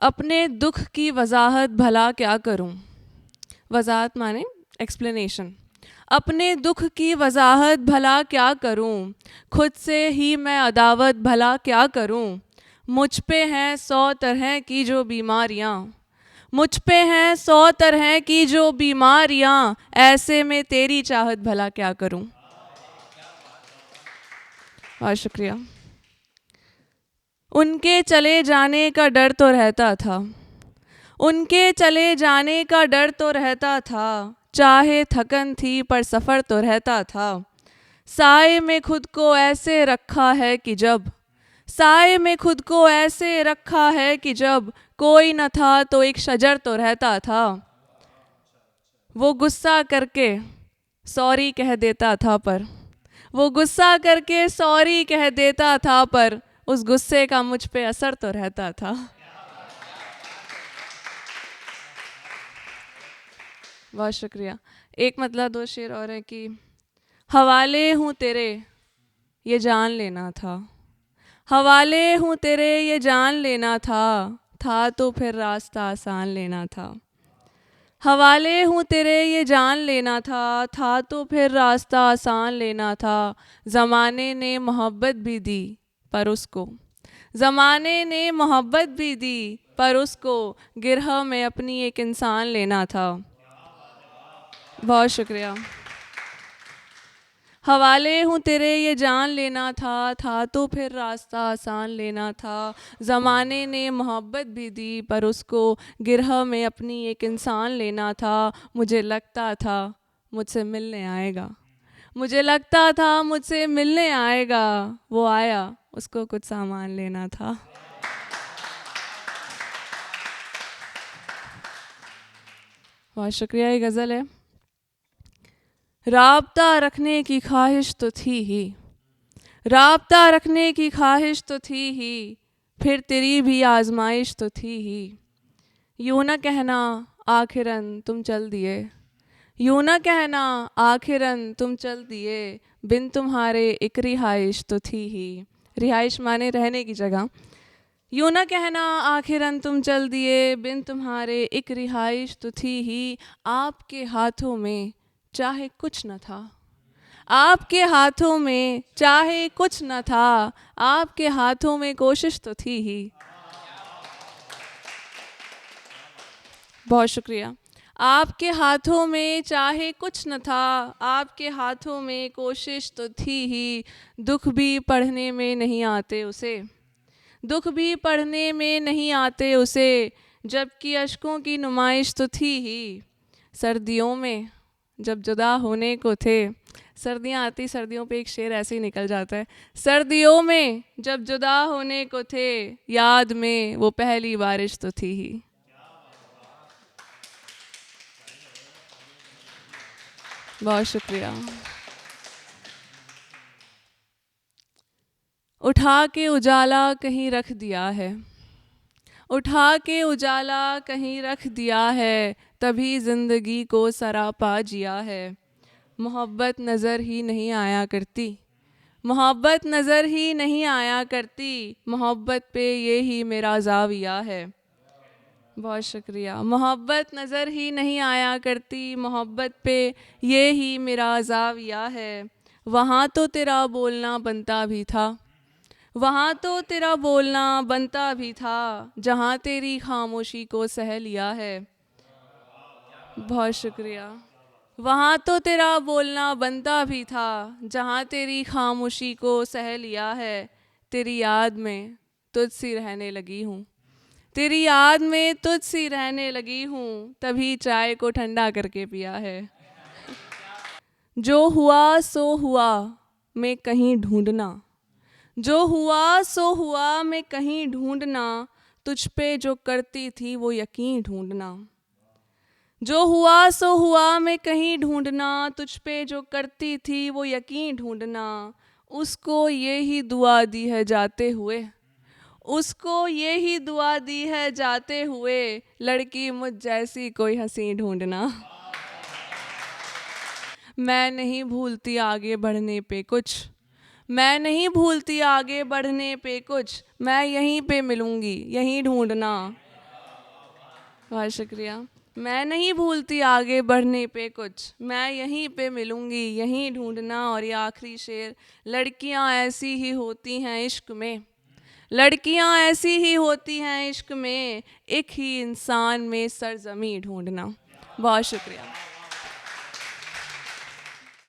अपने दुख की वजाहत भला क्या करूं। वजाहत माने एक्सप्लेनेशन। अपने दुख की वजाहत भला क्या करूं, खुद से ही मैं अदावत भला क्या करूं। मुझ पे हैं 100 तरह की जो बीमारियां, मुझ पे हैं 100 तरह की जो बीमारियां, ऐसे में तेरी चाहत भला क्या करूं। बहुत शुक्रिया। उनके चले जाने का डर तो रहता था, उनके चले जाने का डर तो रहता था, चाहे थकन थी पर सफ़र तो रहता था। साए में खुद को ऐसे रखा है कि जब, साए में खुद को ऐसे रखा है कि जब कोई न था तो एक शजर तो रहता था। वो गुस्सा करके सॉरी कह देता था पर, वो गुस्सा करके सॉरी कह देता था पर उस गुस्से का मुझ पे असर तो रहता था। बहुत शुक्रिया। एक मतलब दो शेर और है कि हवाले हूँ तेरे ये जान लेना था, हवाले हूँ तेरे ये जान लेना था तो फिर रास्ता आसान लेना था। हवाले हूँ तेरे ये जान लेना था तो फिर रास्ता आसान लेना था। ज़माने ने मोहब्बत भी दी पर उसको, ज़माने ने मोहब्बत भी दी पर उसको गिरह में अपनी एक इंसान लेना था। बहुत शुक्रिया। हवाले हूँ तेरे ये जान लेना था तो फिर रास्ता आसान लेना था। ज़माने ने मोहब्बत भी दी पर उसको गिरह में अपनी एक इंसान लेना था। मुझे लगता था मुझसे मिलने आएगा, मुझे लगता था मुझसे मिलने आएगा, वो आया उसको कुछ सामान लेना था। बहुत शुक्रिया। ये गज़ल है। राब्ता रखने की ख्वाहिश तो थी ही, राब्ता रखने की ख्वाहिश तो थी ही, फिर तेरी भी आजमाइश तो थी ही। यूँ न कहना आखिरन तुम चल दिए, यूँ न कहना आखिरन तुम चल दिए, बिन तुम्हारे एक रिहाइश तो थी ही। रिहाइश माने रहने की जगह। यूँ न कहना आखिरन तुम चल दिए, बिन तुम्हारे एक रिहाइश तो थी ही। आपके हाथों में चाहे कुछ न था, आपके हाथों में चाहे कुछ न था, आपके हाथों में कोशिश तो थी ही। बहुत शुक्रिया। आपके हाथों में चाहे कुछ न था, आपके हाथों में कोशिश तो थी ही। दुख भी पढ़ने में नहीं आते उसे, दुख भी पढ़ने में नहीं आते उसे, जबकि अश्कों की नुमाइश तो थी ही। सर्दियों में जब जुदा होने को थे, सर्दियाँ आती, सर्दियों पे एक शेर ऐसे ही निकल जाता है। सर्दियों में जब जुदा होने को थे, याद में वो पहली बारिश तो थी ही। बहुत शुक्रिया। उठा के उजाला कहीं रख दिया है, उठा के उजाला कहीं रख दिया है, तभी ज़िंदगी को सरापा जिया है। मोहब्बत नज़र ही नहीं आया करती, मोहब्बत नज़र ही नहीं आया करती, मोहब्बत पे ये ही मेरा ज़ाविया है। बहुत शुक्रिया। मोहब्बत नज़र ही नहीं आया करती, मोहब्बत पे ये ही मेरा ज़ाविया है। वहाँ तो तेरा बोलना बनता भी था, वहाँ तो तेरा बोलना बनता भी था, जहाँ तेरी खामोशी को सह लिया है। बहुत शुक्रिया। वहाँ तो तेरा बोलना बनता भी था, जहाँ तेरी खामोशी को सह लिया है। तेरी याद में तुझसी रहने लगी हूँ, तेरी याद में तुझसी रहने लगी हूँ, तभी चाय को ठंडा करके पिया है। जो हुआ सो हुआ मैं कहीं ढूंढना, जो हुआ सो हुआ मैं कहीं ढूंढना, तुझ पे जो करती थी वो यकीन ढूंढना। जो हुआ सो हुआ मैं कहीं ढूंढना, तुझ पे जो करती थी वो यकीन ढूंढना। उसको ये ही दुआ दी है जाते हुए, उसको ये ही दुआ दी है जाते हुए, लड़की मुझ जैसी कोई हंसी ढूंढना। मैं नहीं भूलती आगे बढ़ने पे कुछ, मैं नहीं भूलती आगे बढ़ने पे कुछ, मैं यहीं पे मिलूँगी यहीं ढूंढना। बहुत शुक्रिया। मैं नहीं भूलती आगे बढ़ने पे कुछ, मैं यहीं पे मिलूँगी, यहीं ढूंढना। और ये आखिरी शेर, लड़कियां ऐसी ही होती हैं इश्क में, लड़कियां ऐसी ही होती हैं इश्क में, एक ही इंसान में सरजमी ढूंढना। बहुत शुक्रिया।